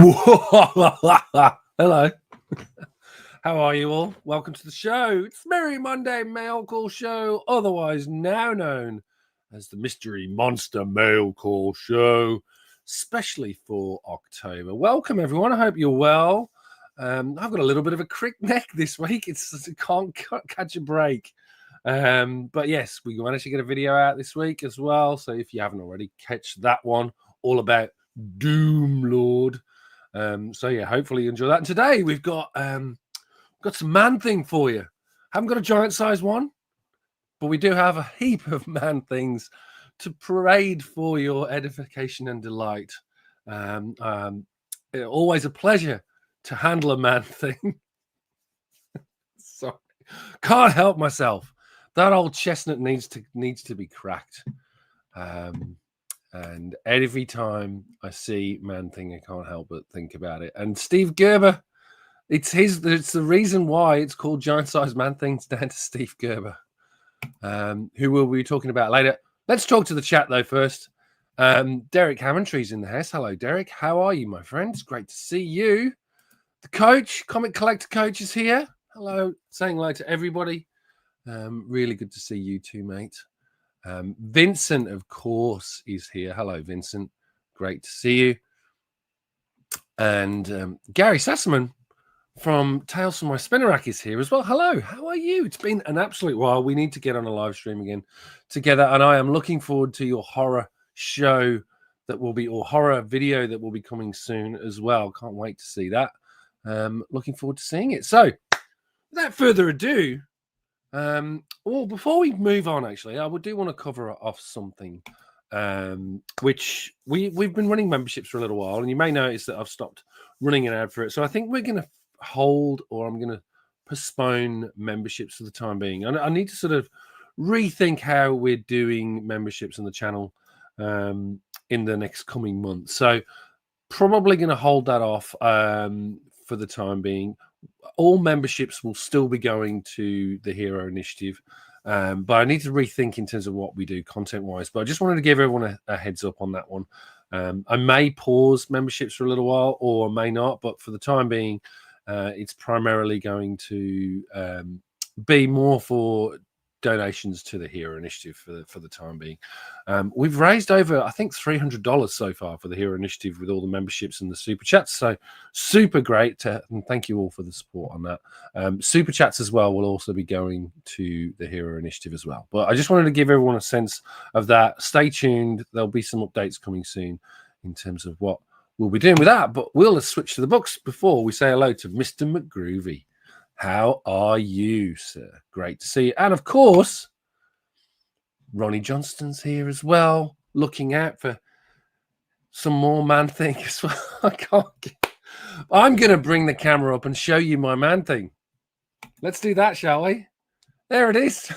Hello. How are you all? Welcome to the show. It's Merry Monday Mailcall Show, otherwise now known as the Mystery Monster Mailcall Show, especially for October. Welcome, everyone. I hope you're well. I've got a little bit of a crick neck this week. I can't catch a break. But yes, we managed to get a video out this week as well. So if you haven't already, catch that one, all about Doom Lord. So yeah, hopefully you enjoy that. And today we've got some Man-Thing for you. Haven't got a giant size one, but we do have a heap of Man-Things to parade for your edification and delight. Always a pleasure to handle a Man-Thing. Sorry, can't help myself. That old chestnut needs to be cracked. And every time I see Man-Thing, I can't help but think about it. And Steve Gerber, it's the reason why it's called Giant Size Man-Things, down to Steve Gerber, who we'll be talking about later. Let's talk to the chat though first. Derek Hammondtree's in the house. Hello, Derek. How are you, my friend? It's great to see you. The coach, Comic Collector Coach, is here. Hello, saying hello to everybody. Really good to see you too, mate. Vincent, of course, is here. Hello, Vincent. Great to see you. And Gary Sassaman from Tales from My Spinner Rack is here as well. Hello, how are you? It's been an absolute while. We need to get on a live stream again together, and I am looking forward to your horror show or horror video that will be coming soon as well. Can't wait to see that. Looking forward to seeing it. So, without further ado, before we move on, actually, I do want to cover off something, which we've been running memberships for a little while, and you may notice that I've stopped running an ad for it. So I think we're going to I'm going to postpone memberships for the time being. I need to sort of rethink how we're doing memberships on the channel in the next coming months. So probably going to hold that off for the time being. All memberships will still be going to the Hero Initiative, but I need to rethink in terms of what we do content-wise. But I just wanted to give everyone a heads up on that one. I may pause memberships for a little while, or I may not, but for the time being, it's primarily going to be more for donations to the Hero Initiative for the time being. We've raised over, I think, $300 so far for the Hero Initiative with all the memberships and the super chats. So super great, and thank you all for the support on that. Super chats as well will also be going to the Hero Initiative as well. But I just wanted to give everyone a sense of that. Stay tuned. There'll be some updates coming soon in terms of what we'll be doing with that. But we'll switch to the books before we say hello to Mr. McGroovy. How are you, sir? Great to see you. And of course, Ronnie Johnston's here as well, looking out for some more Man-Thing as well. I'm going to bring the camera up and show you my Man-Thing. Let's do that, shall we? There it is.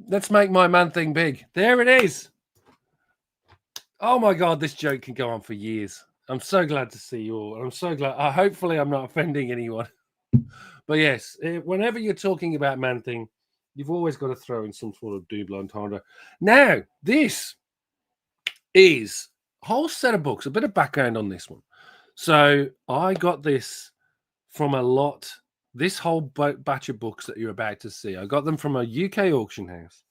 Let's make my Man-Thing big. There it is. Oh my God, this joke can go on for years. I'm so glad to see you all. I'm so glad. Hopefully, I'm not offending anyone. But yes, whenever you're talking about Man-Thing, you've always got to throw in some sort of double entendre. Now, this is a whole set of books, a bit of background on this one. So I got this from this whole batch of books that you're about to see. I got them from a UK auction house.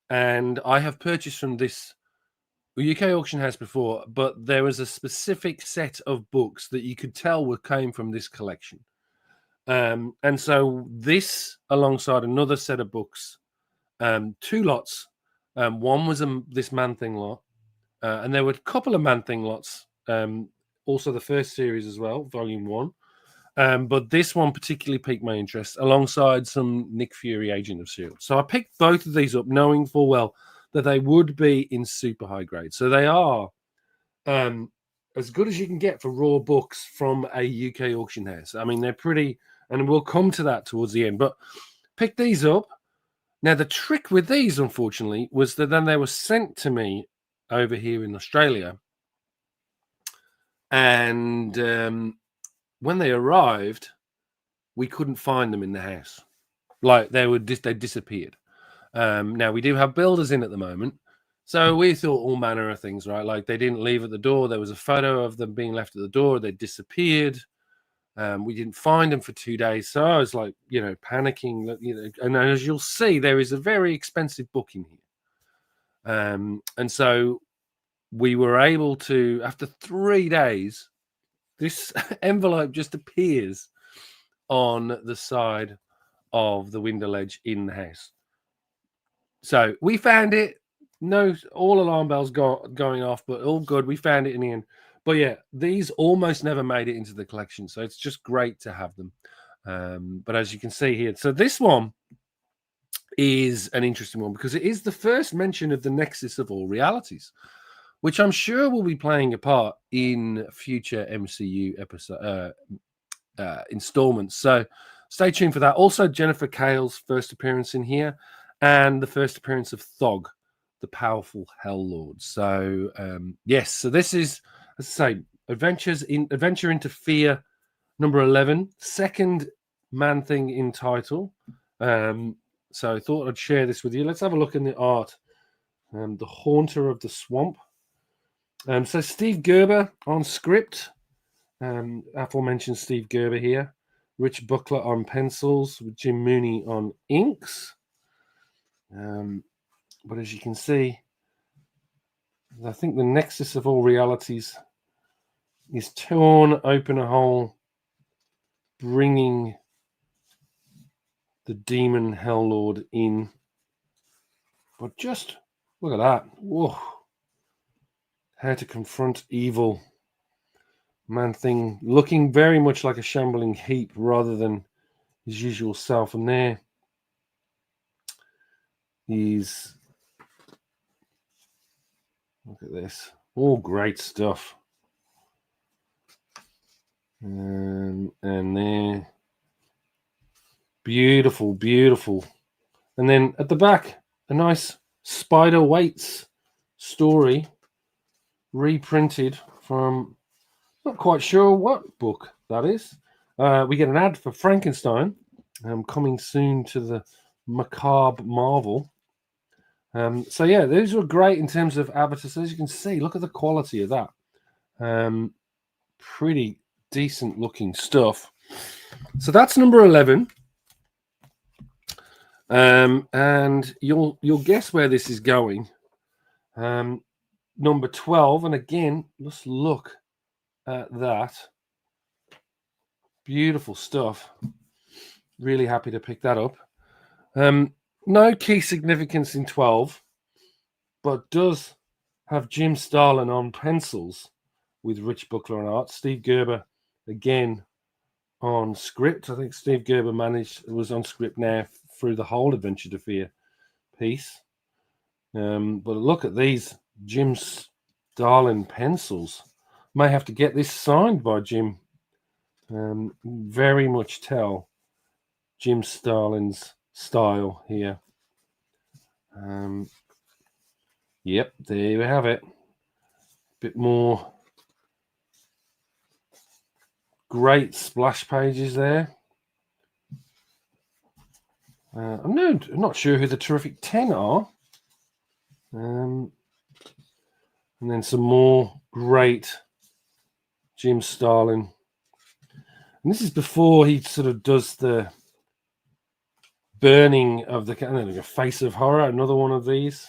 And I have purchased from this UK auction house before, but there was a specific set of books that you could tell came from this collection. And so this, alongside another set of books, two lots. One was this Man-Thing lot, and there were a couple of Man-Thing lots, also the first series as well, volume 1. But this one particularly piqued my interest, alongside some Nick Fury, Agent of S.H.I.E.L.D. So I picked both of these up, knowing full well that they would be in super high grade. So they are as good as you can get for raw books from a UK auction house. I mean, they're pretty, and we'll come to that towards the end. But pick these up. Now, the trick with these, unfortunately, was that then they were sent to me over here in Australia. And when they arrived, we couldn't find them in the house. Like they disappeared. Now, we do have builders in at the moment, So we thought all manner of things, right? Like they didn't leave at the door. There was a photo of them being left at the door. They disappeared. We didn't find them for 2 days. So I was like, panicking that, and as you'll see, there is a very expensive book in here. And so we were able to, after 3 days, this envelope just appears on the side of the window ledge in the house. So we found it. No, all alarm bells going off, but all good. We found it in the end. But yeah, these almost never made it into the collection, so it's just great to have them. But as you can see here, so this one is an interesting one because it is the first mention of the nexus of all realities, which I'm sure will be playing a part in future MCU episode installments. So stay tuned for that. Also, Jennifer Cale's first appearance in here, and the first appearance of Thog, the powerful Hell Lord. So yes, so this is, as I say, Adventure into Fear number 11, second Man-Thing in title. So I thought I'd share this with you. Let's have a look in the art. The Haunter of the Swamp. So Steve Gerber on script. Aforementioned Steve Gerber here. Rich Buckler on pencils, with Jim Mooney on inks. But as you can see, I think the nexus of all realities is torn open a hole, bringing the demon Hell Lord in. But just look at that. Whoa. How to confront evil. Man-Thing looking very much like a shambling heap rather than his usual self. And there he's, look at this. All great stuff. And there, beautiful, beautiful. And then at the back, a nice Spider Waits story, reprinted from, not quite sure what book that is. We get an ad for Frankenstein, coming soon to the Macabre Marvel. So yeah, these were great in terms of avatars. As you can see, look at the quality of that. Pretty decent looking stuff. So that's number 11. And you'll guess where this is going. Number 12, and again, let's look at that. Beautiful stuff. Really happy to pick that up. No key significance in 12, but does have Jim Starlin on pencils with Rich Buckler on art. Steve Gerber again on script. I think Steve Gerber was on script now through the whole Adventure to Fear piece. But look at these Jim Starlin pencils. May have to get this signed by Jim. Very much tell Jim Starlin's style here. Yep, there you have it. Bit more great splash pages there. I'm not sure who the Terrific 10 are. And then some more great Jim Starlin. And this is before he sort of does the burning of the Face of Horror, another one of these.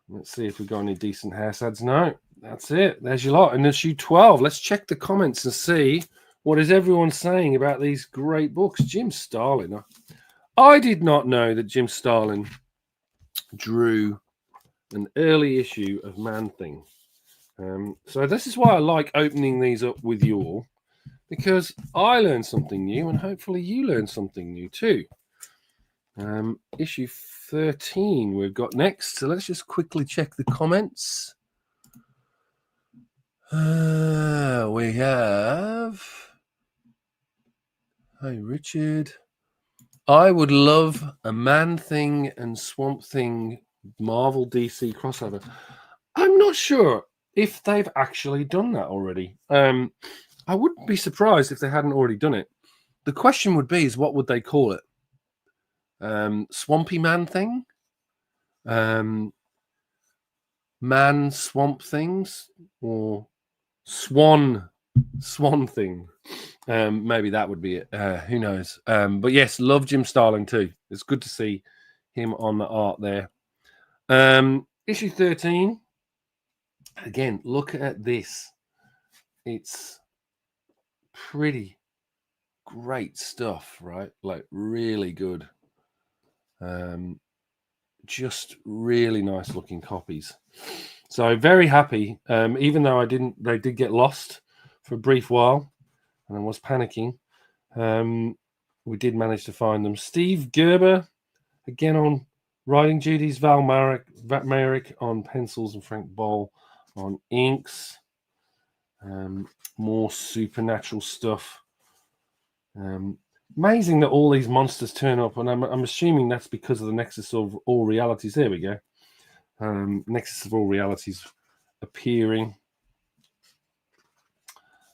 Let's see if we've got any decent house ads. No, that's it. There's your lot. And issue 12. Let's check the comments and see what is everyone saying about these great books. Jim Starlin. I did not know that Jim Starlin drew an early issue of Man-Thing. So this is why I like opening these up with you all, because I learned something new and hopefully you learned something new too. Issue 13 we've got next. So let's just quickly check the comments. We have... Hi, Richard. I would love a Man-Thing and Swamp Thing Marvel DC crossover. I'm not sure if they've actually done that already. I wouldn't be surprised if they hadn't already done it. The question would be, is what would they call it? Swampy Man-Thing? Man swamp things or swan thing. Maybe that would be it. Who knows? But yes, love Jim Starlin too. It's good to see him on the art there. Issue 13. Again, look at this. It's pretty great stuff, right? Like really good. Just really nice looking copies. So very happy. Even though they did get lost for a brief while, and I was panicking. We did manage to find them. Steve Gerber, again on writing duties. Val Merrick on pencils, and Frank Boll on inks. More supernatural stuff. Amazing that all these monsters turn up, and I'm assuming that's because of the Nexus of All Realities. There we go. Nexus of All Realities appearing.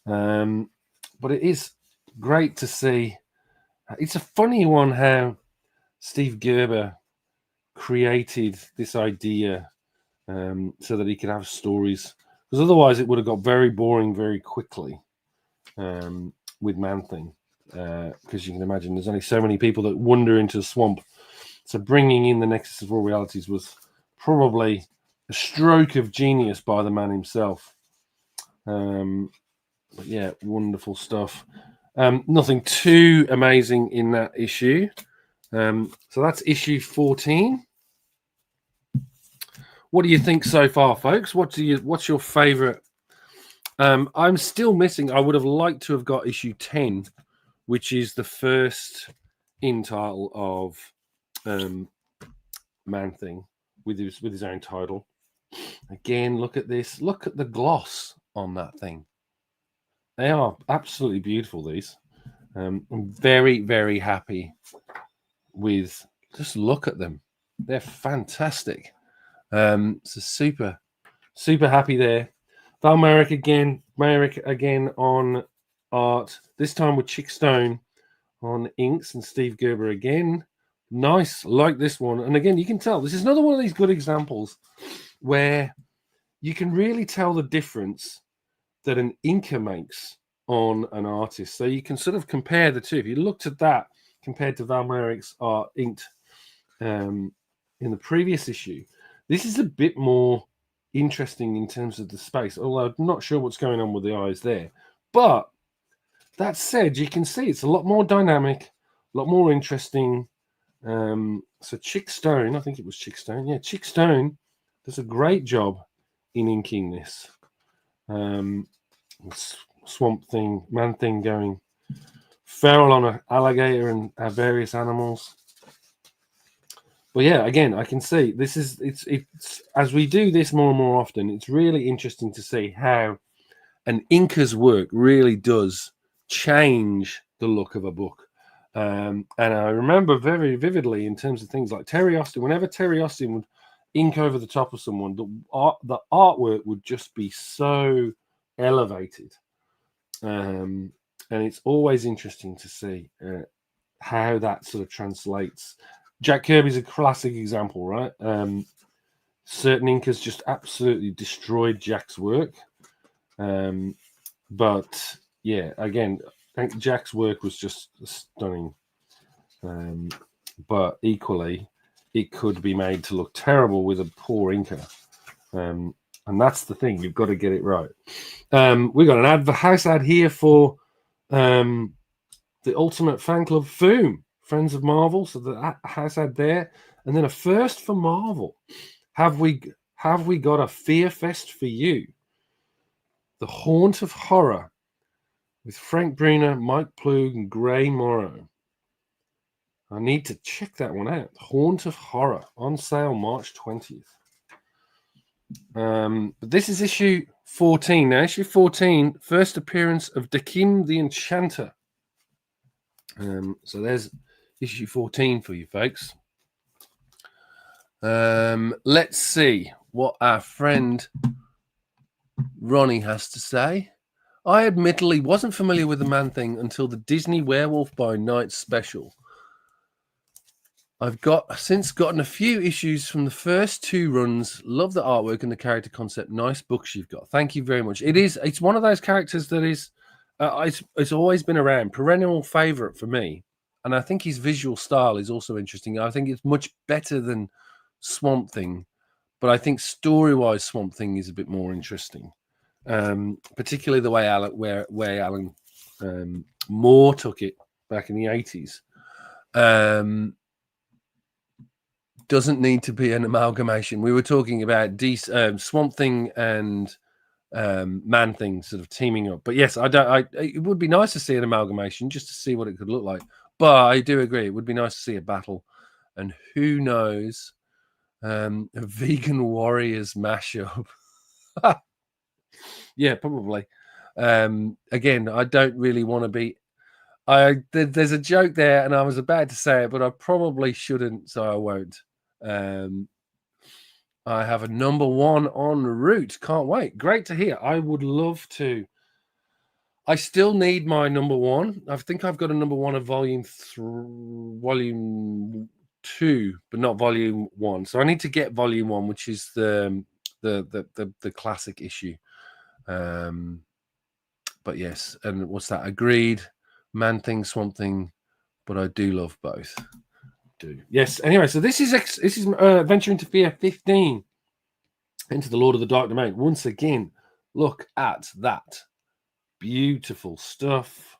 But it is great to see. It's a funny one how Steve Gerber created this idea so that he could have stories, because otherwise it would have got very boring very quickly with Man-Thing. Because you can imagine there's only so many people that wander into the swamp. So bringing in the Nexus of All Realities was probably a stroke of genius by the man himself. But yeah, wonderful stuff. Nothing too amazing in that issue. So that's issue 14. What do you think so far, folks? What's your favorite? I'm still missing. I would have liked to have got issue 10, which is the first in title of Man-Thing with his own title. Again, look at this. Look at the gloss on that thing. They are absolutely beautiful, these. I'm very, very happy with, just look at them. They're fantastic. So super, super happy there. Val Merrick again on art, this time with Chick Stone on inks, and Steve Gerber again. Nice, like this one. And again, you can tell this is another one of these good examples where you can really tell the difference that an inker makes on an artist. So you can sort of compare the two. If you looked at that compared to Val Merrick's art inked in the previous issue, this is a bit more interesting in terms of the space, although I'm not sure what's going on with the eyes there. But that said, you can see it's a lot more dynamic, a lot more interesting. So Chick Stone, I think it was Chick Stone. Yeah, Chick Stone does a great job in inking this. Swamp Thing, Man-Thing going feral on an alligator and various animals. But yeah, again, I can see this is it's as we do this more and more often, it's really interesting to see how an inker's work really does change the look of a book. And I remember very vividly in terms of things like Terry Austin. Whenever Terry Austin would ink over the top of someone, the artwork would just be so elevated. And it's always interesting to see how that sort of translates. Jack Kirby's a classic example, right? Certain inkers just absolutely destroyed Jack's work. But yeah, again, I think Jack's work was just stunning. But equally, it could be made to look terrible with a poor inker. And that's the thing, you've got to get it right. We've got an house ad here for the Ultimate Fan Club Foom, Friends of Marvel. So the house ad there. And then a first for Marvel. Have we got a Fear Fest for you? The Haunt of Horror with Frank Brunner, Mike Plug, and Gray Morrow. I need to check that one out. Haunt of Horror, on sale March 20th. But this is issue 14. Now, issue 14, first appearance of Dakim the Enchanter. So there's issue 14 for you folks. Let's see what our friend Ronnie has to say. I admittedly wasn't familiar with the Man-Thing until the Disney Werewolf by Night special. I've since gotten a few issues from the first 2 runs. Love the artwork and the character concept. Nice books you've got. Thank you very much. It's one of those characters that is, it's always been around, perennial favorite for me. And I think his visual style is also interesting. I think it's much better than Swamp Thing, but I think story-wise, Swamp Thing is a bit more interesting. Particularly the way Alan Moore took it back in the 80s. Doesn't need to be an amalgamation. We were talking about Swamp Thing and Man Thing sort of teaming up, but yes, it would be nice to see an amalgamation just to see what it could look like. But I do agree, it would be nice to see a battle, and who knows, a vegan warriors mashup. Yeah, probably. Again, I don't really want to be. There's a joke there, and I was about to say it, but I probably shouldn't, so I won't. I have a number 1 en route. Can't wait. Great to hear. I would love to. I still need my number 1. I think I've got a number 1 of volume 2, but not volume 1. So I need to get volume 1, which is the classic issue. But yes, and what's that? Agreed. Man Thing, Swamp Thing, but I do love both. Yes. Anyway, so this is Venture into Fear 15, Into the Lord of the Dark Domain. Once again, look at that. Beautiful stuff.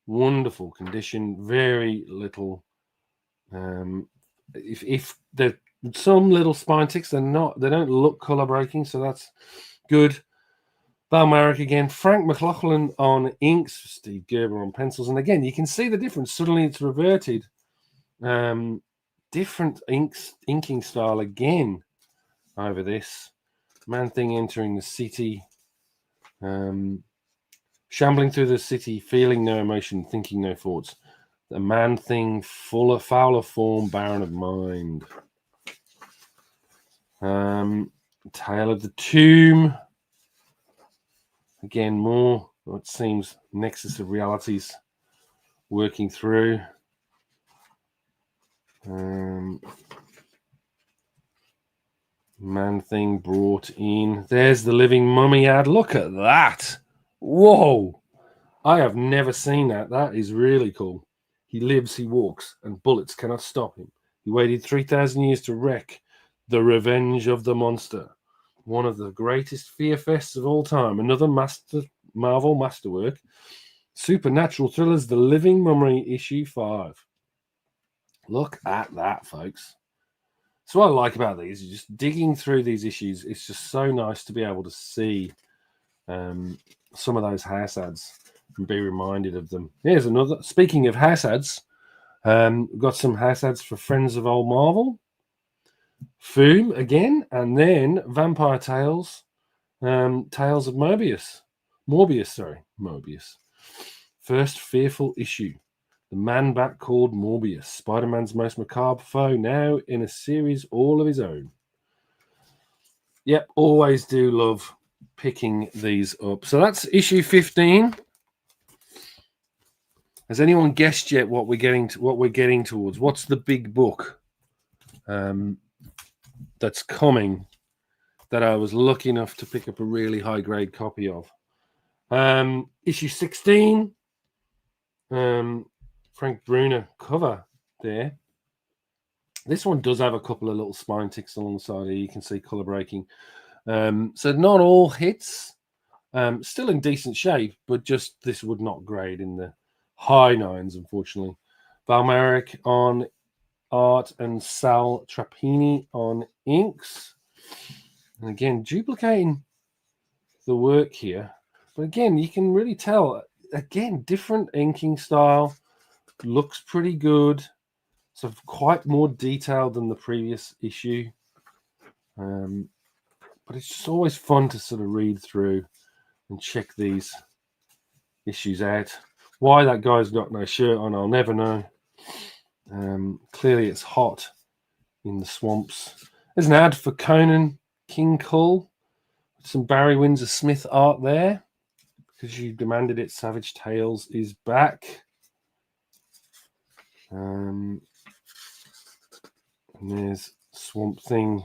Wonderful condition. Very little. If there's some little spine ticks, they don't look color breaking, so that's good. Val Marek again. Frank McLaughlin on inks. Steve Gerber on pencils, and again you can see the difference. Suddenly it's reverted. Different inking style again over this. Man Thing entering the city, shambling through the city, feeling no emotion, thinking no thoughts. The Man Thing, foul of form, barren of mind. Tale of the Tomb. Again, more what seems nexus of realities working through. Man Thing brought in. There's the living mummy ad. Look at that. Whoa. I have never seen that. That is really cool. He lives, he walks, and bullets cannot stop him. He waited 3,000 years to wreak the revenge of the monster. One of the greatest fear fests of all time. Another Marvel masterwork. Supernatural thrillers, The Living Mummy, issue 5. Look at that, folks. So what I like about these is just digging through these issues. It's just so nice to be able to see some of those house ads and be reminded of them. Here's another. Speaking of house ads, we've got some house ads for Friends of Old Marvel, Foom again, and then Vampire Tales, Tales of Mobius. Mobius. First fearful issue. The man-bat called Morbius, Spider-Man's most macabre foe, now in a series all of his own. Yep, always do love picking these up. So that's issue 15. Has anyone guessed yet what we're getting towards? What's the big book that's coming that I was lucky enough to pick up a really high-grade copy of? Issue 16. Frank Brunner cover there. This one does have a couple of little spine ticks alongside here. You can see color breaking. So not all hits. Still in decent shape, but just this would not grade in the high 9s, unfortunately. Val Marek on art and Sal Trappini on inks. And again, duplicating the work here. But again, you can really tell, again, different inking style. Looks pretty good. So quite more detailed than the previous issue. But it's just always fun to sort of read through and check these issues out. Why that guy's got no shirt on, I'll never know. Clearly it's hot in the swamps. There's an ad for Conan King Cull. Some Barry Windsor Smith art there. Because you demanded it, Savage Tales is back. And there's Swamp Thing.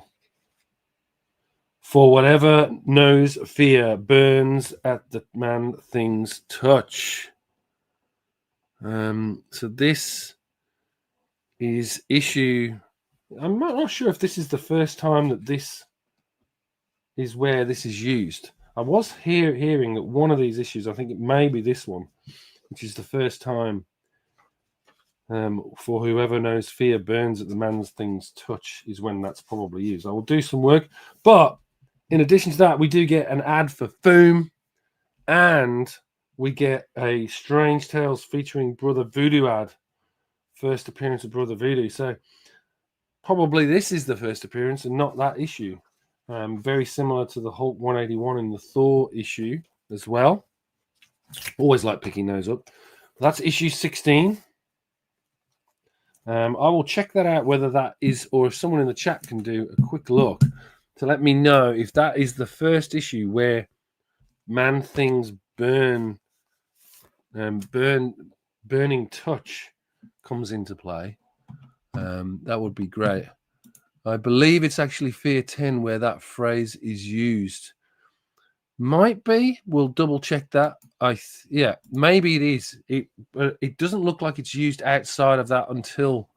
For whatever knows fear burns at the man thing's touch. So this is issue. I'm not sure if this is the first time that this is where this is used. I was hearing that one of these issues, I think it may be this one, which is the first time for whoever knows fear burns at the man's thing's touch is when that's probably used. I will do some work. But in addition to that, we do get an ad for Foom, and we get a Strange Tales featuring Brother Voodoo ad. First appearance of Brother Voodoo. So probably this is the first appearance and not that issue. Very similar to the Hulk 181 in the Thor issue as well. Always like picking those up. That's issue 16. I will check that out, whether that is, or if someone in the chat can do a quick look to let me know if that is the first issue where man things burning touch comes into play. That would be great. I believe it's actually Fear 10 where that phrase is used. Might be. We'll double check that. Yeah, maybe it is. It doesn't look like it's used outside of that until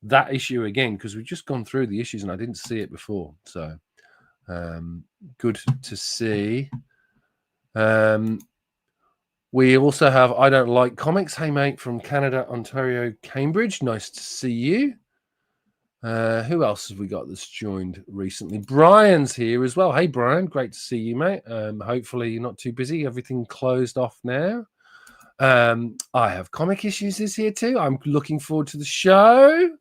that issue again, because we've just gone through the issues and I didn't see it before. So good to see. We also have I Don't Like Comics. Hey, mate, from Canada, Ontario, Cambridge. Nice to see you. Who else have we got that's joined recently? Brian's here as well. Hey, Brian, great to see you, mate. Hopefully you're not too busy. Everything closed off now. I Have Comic Issues is here too. I'm looking forward to the show.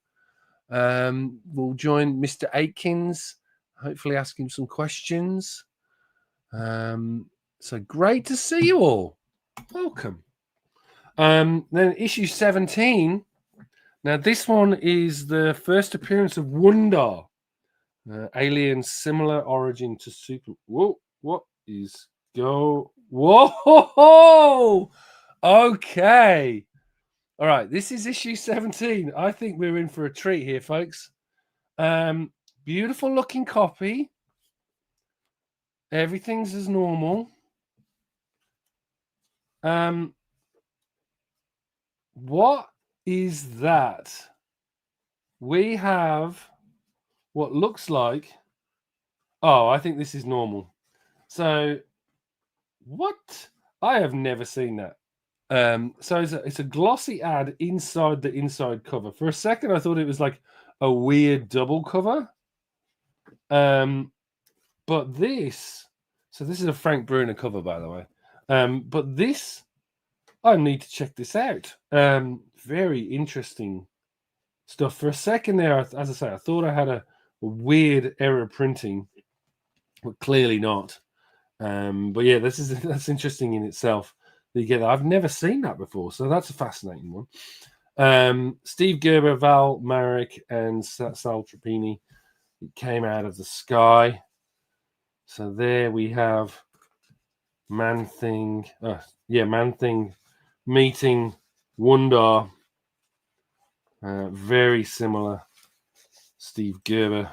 We'll join Mr. Aikins. Hopefully ask him some questions. So great to see you all. Welcome. Then issue 17. Now, this one is the first appearance of Wonder. Alien, similar origin to Super. Whoa, what is go? Whoa! Okay. All right, this is issue 17. I think we're in for a treat here, folks. Beautiful looking copy. Everything's as normal. What is that? We have what looks like. Oh, I think this is normal. So, what? I have never seen that. So it's a glossy ad inside the inside cover. For a second, I thought it was like a weird double cover. But this, so this is a Frank Bruner cover, by the way. But this, I need to check this out. Very interesting stuff. For a second there, as I say, I thought I had a weird error printing, but clearly not. But yeah, that's interesting in itself. You get that. I've never seen that before, so that's a fascinating one. Steve Gerber, Val Marek, and Sal Trappini. It came out of the sky. So there we have Man-Thing. Man-Thing meeting Wonder. Very similar. Steve Gerber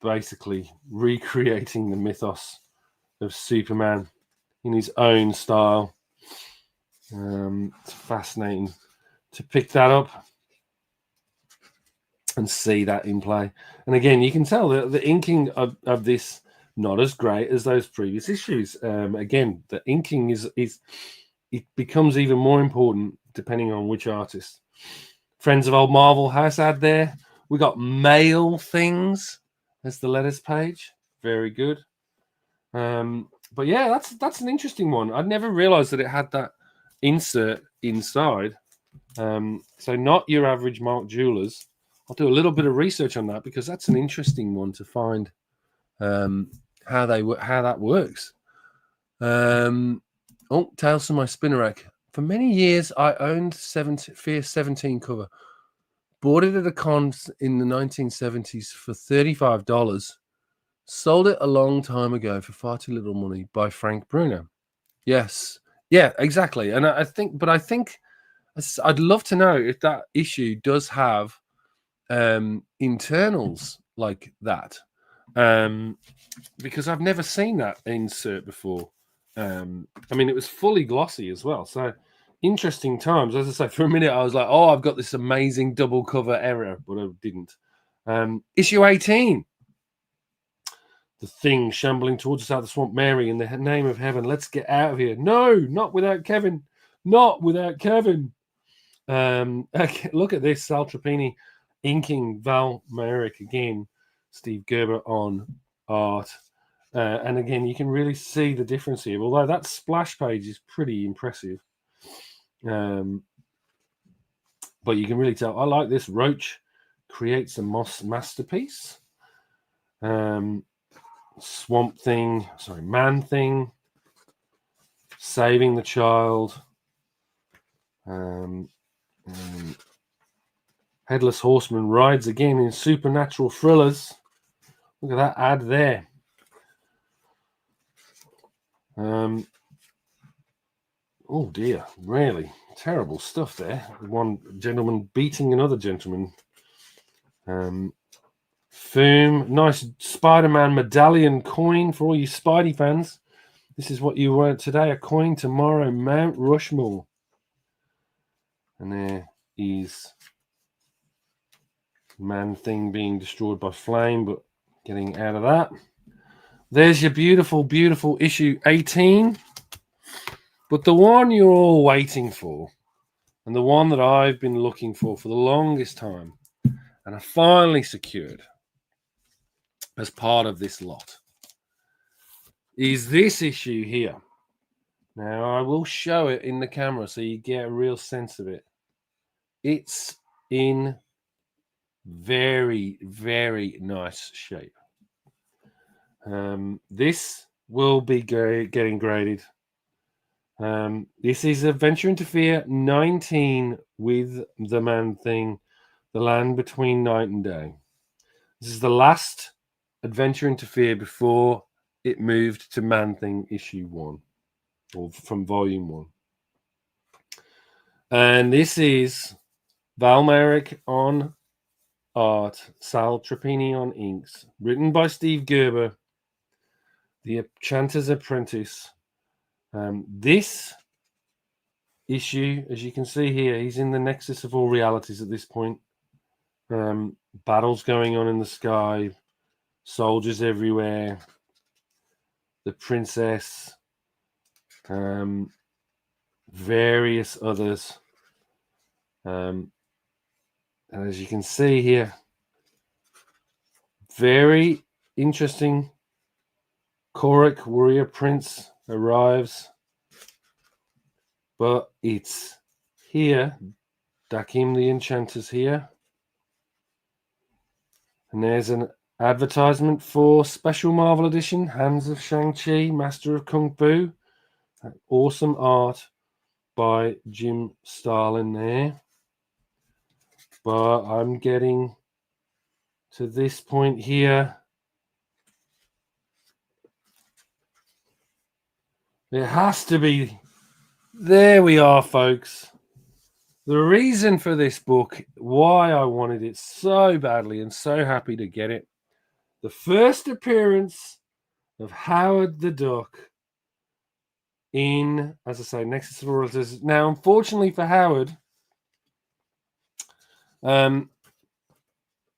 basically recreating the mythos of Superman in his own style. It's fascinating to pick that up and see that in play. And again, you can tell that the inking of this not as great as those previous issues. Again, the inking is it becomes even more important depending on which artist. Friends of Old Marvel House ad there. We got Mail Things as the letters page. Very good. But yeah, that's an interesting one. I'd never realized that it had that insert inside. So not your average Mark Jewelers. I'll do a little bit of research on that because that's an interesting one to find how that works. Tales from My Spinner Rack. For many years, I owned Fear 17 cover. Bought it at a con in the 1970s for $35. Sold it a long time ago for far too little money by Frank Bruner. Yes. Yeah, exactly. And I think I'd love to know if that issue does have internals like that, because I've never seen that insert before. I mean, it was fully glossy as well, so interesting times. As I say, for a minute I was like, oh, I've got this amazing double cover error, but I didn't. Issue 18. The Thing shambling towards us out of the swamp. Mary, in the name of heaven, let's get out of here. No, not without Kevin. Not without Kevin. Okay, look at this. Sal Trapani inking Val Merrick again. Steve Gerber on art. And again, you can really see the difference here. Although that splash page is pretty impressive. But you can really tell. I like this. Roach creates a masterpiece. Swamp Thing, sorry, Man Thing, saving the child, Headless Horseman rides again in supernatural thrillers. Look at that ad there. Oh dear, really terrible stuff there. One gentleman beating another gentleman. Foom, nice Spider-Man medallion coin for all you Spidey fans. This is what you want today, a coin, tomorrow, Mount Rushmore. And there is Man Thing being destroyed by flame, but getting out of that. There's your beautiful, beautiful issue 18. But the one you're all waiting for, and the one that I've been looking for the longest time, and I finally secured as part of this lot, is this issue here. Now, I will show it in the camera so you get a real sense of it. It's in very, very nice shape. This will be getting graded. This is Adventure into Fear 19 with the Man Thing, The Land Between Night and Day. This is the last Adventure into Fear before it moved to Man Thing issue 1, or from volume 1. And this is Val Merrick on art, Sal Trapani on inks, written by Steve Gerber, The Enchanter's Apprentice. This issue, as you can see here, he's in the nexus of all realities at this point. Battles going on in the sky, soldiers everywhere, the princess, various others. And as you can see here, very interesting. Korik, warrior prince, arrives, but it's here. Dakim the Enchanter's here. And there's an advertisement for Special Marvel Edition, Hands of Shang-Chi, Master of Kung Fu. Awesome art by Jim Starlin there. But I'm getting to this point here. It has to be. There we are, folks. The reason for this book, why I wanted it so badly and so happy to get it. The first appearance of Howard the Duck in, as I say, Nexus of Royalties. Now, unfortunately for Howard,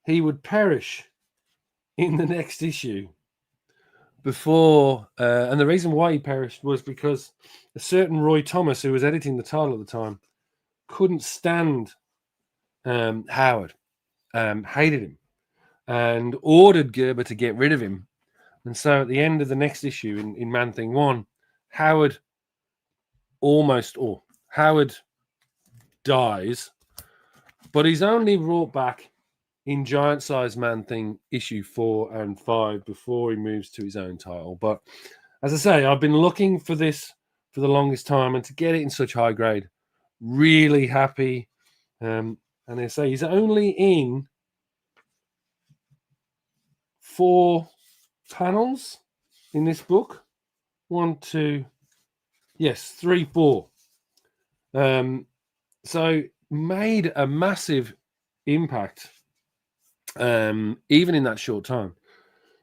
he would perish in the next issue before, and the reason why he perished was because a certain Roy Thomas, who was editing the title at the time, couldn't stand Howard, hated him, and ordered Gerber to get rid of him. And so at the end of the next issue in Man Thing 1, Howard dies, but he's only brought back in Giant Size Man Thing issue 4 and 5 before he moves to his own title. But as I say, I've been looking for this for the longest time, and to get it in such high grade, really happy. And they say he's only in 4 panels in this book. 1, 2, yes, 3, 4. So made a massive impact even in that short time.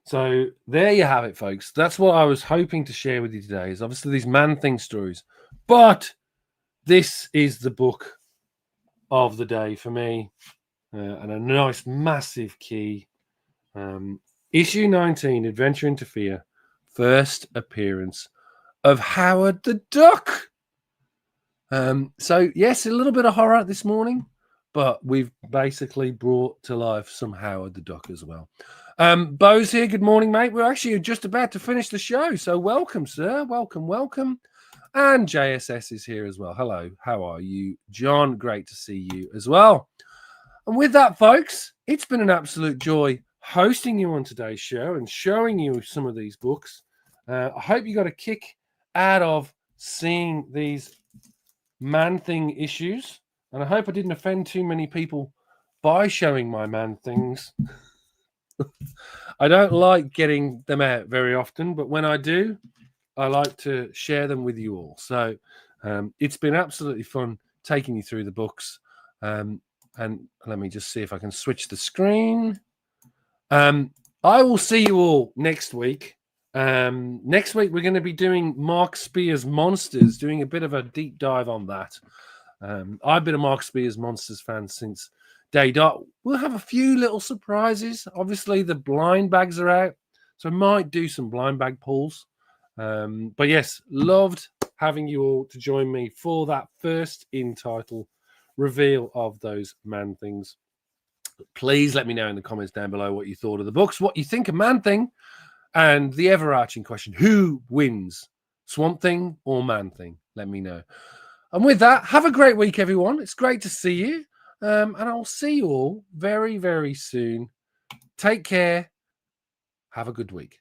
So there you have it, folks. That's what I was hoping to share with you today, is obviously these Man-Thing stories. But this is the book of the day for me, and a nice, massive key. Issue 19, Adventure into Fear, first appearance of Howard the Duck. So, yes, a little bit of horror this morning, but we've basically brought to life some Howard the Duck as well. Bo's here. Good morning, mate. We're actually just about to finish the show, so welcome, sir. Welcome. And JSS is here as well. Hello, how are you, John? Great to see you as well. And with that, folks, it's been an absolute joy hosting you on today's show and showing you some of these books. I hope you got a kick out of seeing these Man-Thing issues, and I hope I didn't offend too many people by showing my Man-Things. I don't like getting them out very often, but when I do, I like to share them with you all. So it's been absolutely fun taking you through the books. And let me just see if I can switch the screen. I will see you all next week. Next week, we're going to be doing Mark Spear's Monsters, doing a bit of a deep dive on that. I've been a Mark Spear's Monsters fan since day dot. We'll have a few little surprises. Obviously, the blind bags are out, so I might do some blind bag pulls. But yes, loved having you all to join me for that first in title reveal of those Man-Things. Please let me know in the comments down below what you thought of the books, what you think of Man-Thing, and the ever-arching question, who wins, Swamp Thing or Man-Thing? Let me know. And with that, have a great week, everyone. It's great to see you. And I'll see you all very, very soon. Take care. Have a good week.